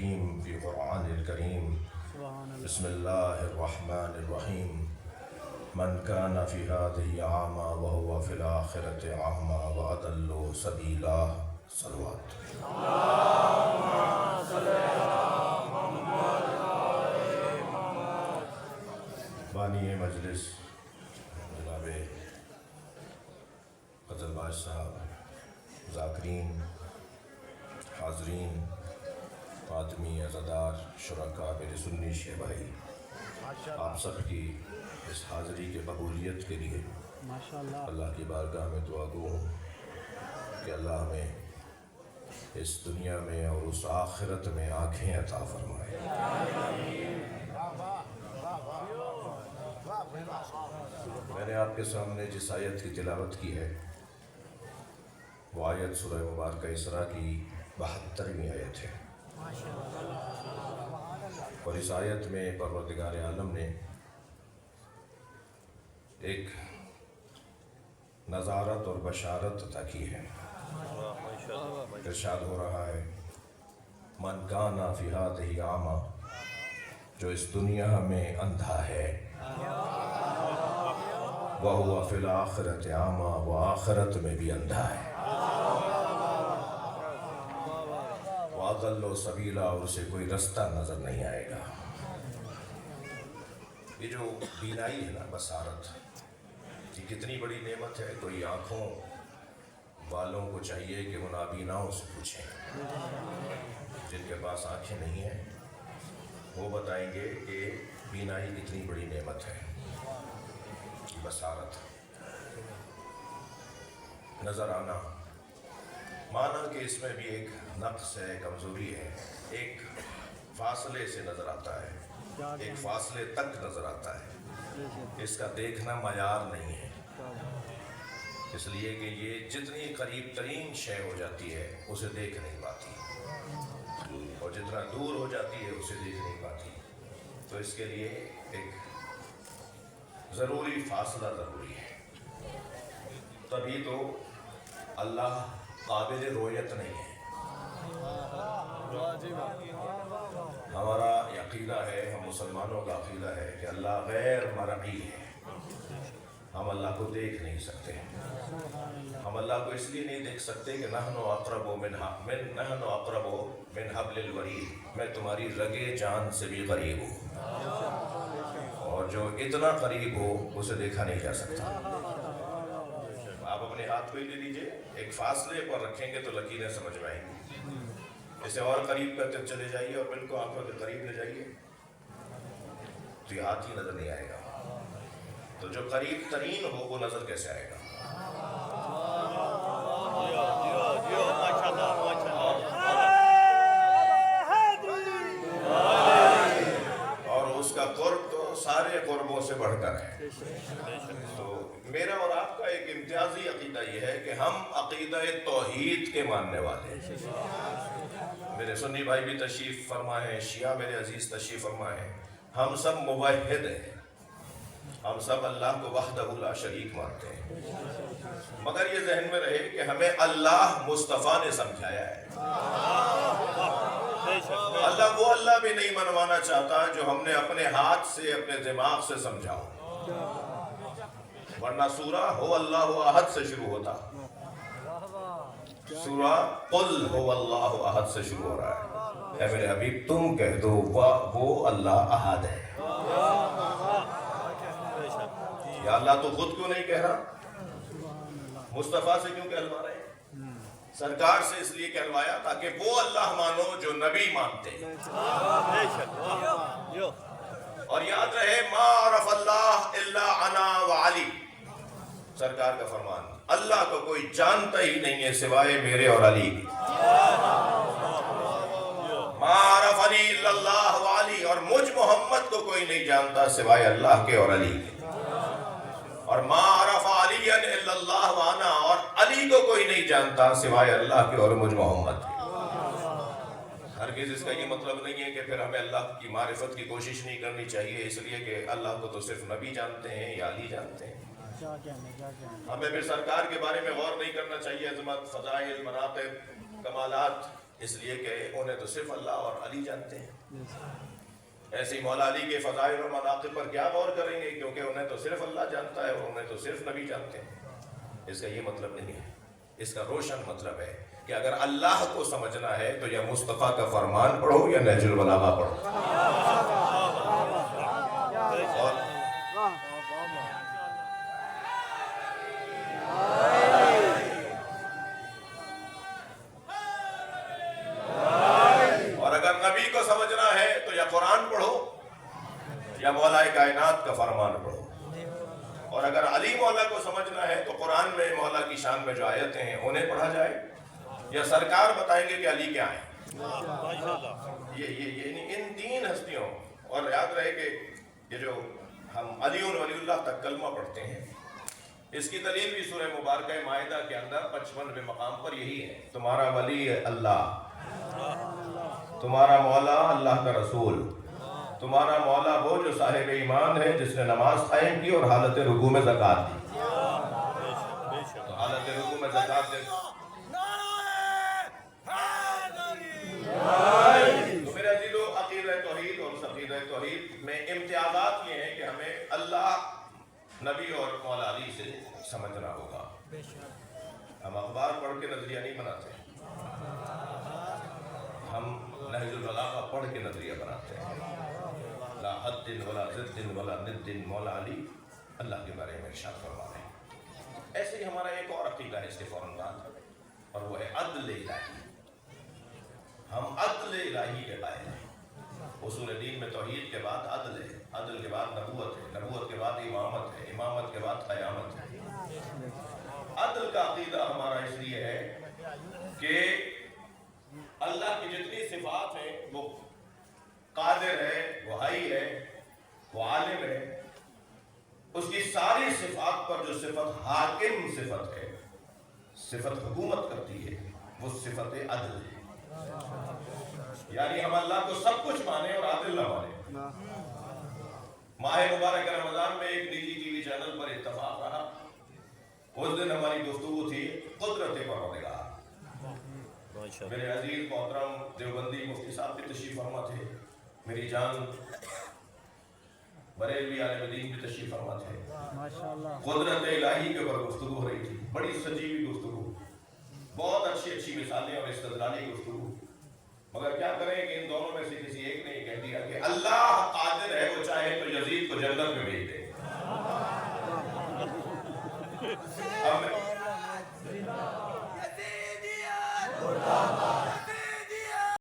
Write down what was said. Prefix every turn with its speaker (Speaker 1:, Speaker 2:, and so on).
Speaker 1: الحكيم في قرآن الكريم بسم الله الرحمن الرحيم من كان في هذه أعمى وهو في الآخرة أعمى وأضل سبيلا صلوات بانی مجلس جناب قزل باز صاحب، ذاکرین، حاضرین، فاطمی عزادار، شرکاء میرے سنی شیعہ بھائی، آپ سب کی اس حاضری کے قبولیت کے لیے اللہ کی بارگاہ میں دعا گو ہوں کہ اللہ ہمیں اس دنیا میں اور اس آخرت میں آنکھیں عطا فرمائے۔ میں نے آپ کے سامنے جس آیت کی تلاوت کی ہے وہ آیت سورہ مبارکہ اسراء کی 72ویں آیت ہے، اور اس آیت میں پروردگار عالم نے ایک نظارت اور بشارت عطا کی ہے۔ ارشاد ہو رہا ہے من کان فی ہذہ اعمی، جو اس دنیا میں اندھا ہے، وہو فی الآخرۃ اعمی، وہ آخرت میں بھی اندھا ہے، وَأَضَلُّ سَبِيلًا، اور اسے کوئی رستہ نظر نہیں آئے گا۔ یہ جو بینائی ہے نا، بصارت، یہ کتنی بڑی نعمت ہے۔ کوئی آنکھوں والوں کو چاہیے کہ وہ نابیناؤں سے پوچھیں، جن کے پاس آنکھیں نہیں ہیں وہ بتائیں گے کہ بینائی کتنی بڑی نعمت ہے۔ بصارت، نظر آنا، مانا کہ اس میں بھی ایک نقص ہے، کمزوری ہے، ایک فاصلے سے نظر آتا ہے، ایک فاصلے تک نظر آتا ہے، اس کا دیکھنا معیار نہیں ہے، اس لیے کہ یہ جتنی قریب ترین شے ہو جاتی ہے اسے دیکھ نہیں پاتی، اور جتنا دور ہو جاتی ہے اسے دیکھ نہیں پاتی، تو اس کے لیے ایک ضروری فاصلہ ضروری ہے، تبھی تو اللہ قابل رؤیت نہیں ہے۔ ہمارا عقیدہ ہے، ہم مسلمانوں کا عقیدہ ہے کہ اللہ غیر مرئی ہے، ہم اللہ کو دیکھ نہیں سکتے، ہم اللہ کو اس لیے نہیں دیکھ سکتے کہ نحن اقرب من حبل الورید، میں تمہاری رگے جان سے بھی قریب ہوں، اور جو اتنا قریب ہو اسے دیکھا نہیں جا سکتا۔ آپ اپنے ہاتھ کو ہی لے لیجئے، ایک فاصلے پر رکھیں گے تو لکیریں سمجھ میں آئیں گی، اسے اور قریب کرتے چلے جائیے اور بالکل آنکھوں کے قریب لے جائیے تو یہ ہاتھ ہی نظر نہیں آئے گا، تو جو قریب ترین ہو وہ نظر کیسے آئے گا؟ اور اس کا قرب تو سارے قربوں سے بڑھ کر ہے۔ تو میرا اور آپ کا ایک امتیازی عقیدہ یہ ہے کہ ہم عقیدہ توحید کے ماننے والے ہیں۔ میرے سنی بھائی بھی تشریف فرما ہے، شیعہ میرے عزیز تشریف فرما ہے، ہم سب موحد ہیں، ہم سب اللہ کو وحدہ لا شریک مانتے ہیں، مگر یہ ذہن میں رہے کہ ہمیں اللہ مصطفیٰ نے سمجھایا ہے۔ اللہ وہ اللہ بھی نہیں منوانا چاہتا جو ہم نے اپنے ہاتھ سے، اپنے دماغ سے سمجھا ہو، ورنہ سورہ ہو اللہ احد سے شروع ہوتا، سورہ قل ہو اللہ احد سے شروع ہو رہا ہے۔ اے میرے حبیب تم کہہ دو وہ اللہ احد ہے۔ یا اللہ تو خود کیوں نہیں کہہ رہا؟ مصطفیٰ سے کیوں کہلوا رہے ہیں؟ سرکار سے اس لیے کہلوایا تاکہ وہ اللہ مانو جو نبی مانتے ہیں، اور یاد رہے ما عرف اللہ الا انا وعلی، سرکار کا فرمان، اللہ کو کوئی جانتا ہی نہیں ہے سوائے میرے اور علی کی۔ ما عرفنی الا اللہ وعلی، اور مجھ محمد کو کوئی نہیں جانتا سوائے اللہ کے اور علی کے، اور ما عرف علی الا اللہ وانا، اور علی کو کوئی نہیں جانتا سوائے اللہ کے اور مجھ محمد کے۔ ہرگز اس کا یہ مطلب نہیں ہے کہ پھر ہمیں اللہ کی معرفت کی کوشش نہیں کرنی چاہیے، اس لیے کہ اللہ کو تو صرف نبی جانتے ہیں یا علی جانتے ہیں۔ ہمیں پھر سرکار کے بارے میں غور نہیں کرنا چاہیے، عظمت، فضائل، مناقب، کمالات، اس لیے کہ انہیں تو صرف اللہ اور علی جانتے ہیں. ایسی مولا علی کے فضائل اور مناقب پر کیا غور کریں گے، کیونکہ انہیں تو صرف اللہ جانتا ہے اور انہیں تو صرف نبی جانتے ہیں. اس کا یہ مطلب نہیں ہے، اس کا روشن مطلب ہے کہ اگر اللہ کو سمجھنا ہے تو یا مصطفیٰ کا فرمان پڑھو یا نہج البلاغہ پڑھو. اور اگر نبی کو سمجھنا ہے تو یا قرآن پڑھو یا مولا کائنات کا فرمان پڑھو. اور اگر علی مولا کو سمجھنا ہے تو قرآن میں مولا کی شان میں جو آیتیں ہیں انہیں پڑھا جائے یا سرکار بتائیں گے کہ علی کیا ہے. یہ ان تین ہستیوں. اور یاد رہے کہ یہ جو ہم علی ولی اللہ تک کلمہ پڑھتے ہیں، اس کی دلیل بھی سورہ مبارکہ مائدہ کے اندر 55ویں مقام پر یہی ہے. تمہارا ولی ہے اللہ، تمہارا مولا اللہ کا رسول، تمہارا مولا وہ جو صاحب ایمان ہے جس نے نماز قائم کی اور حالت رکوع میں زکوٰۃ دی. تو حالت رکوع میں زکوٰۃ دے. تو میرے عزیزو، عقیدہ توحید اور عقیدہ توحید میں امتیازات یہ ہیں کہ ہمیں اللہ، نبی اور مولا علی سے سمجھنا ہوگا. ہم اخبار پڑھ کے نظریہ نہیں بناتے، ہم نہج البلاغہ پڑھ کے نظریہ بناتے ہیں. لا حد ولا ضد ولا ند مولا علی اللہ کے بارے میں ارشاد فرما رہے ہیں. ایسے ہی ہمارا ایک اور عقیدہ ہے اس کے فوراً بعد، اور وہ ہے عدل الہی. ہم عدل الہی کے قائل ہیں. اصول دین میں توحید کے بعد عدل ہے، عدل کے بعد نبوت ہے، نبوت کے بعد امامت ہے، امامت کے بعد قیامت ہے. عدل کا عقیدہ ہمارا اس لیے ہے کہ اللہ کی جتنی صفات ہیں، وہ قادر ہے، وہ حی ہے، وہ عالم ہے، اس کی ساری صفات پر جو صفت حاکم صفت ہے، صفت حکومت کرتی ہے، وہ صفت عدل ہے. یعنی ہم اللہ کو سب کچھ مانیں اور عادل نہ مانیں. ماہ مبارک رمضان میں ایک نجی ٹی وی چینل پر اتفاق رہا. اس دن ہماری گفتگو تھی قدرت پروردگار. میرے عزیز محترم دیوبندی مفتی صاحب بھی تشریف فرما تھے، میری جان بریلوی عالم دین بھی تشریف فرما تھے. قدرت الہی کے اوپر گفتگو ہو رہی تھی، بڑی سجیوی گفتگو، بہت اچھی مثالیں اور استدلالی گفتگو.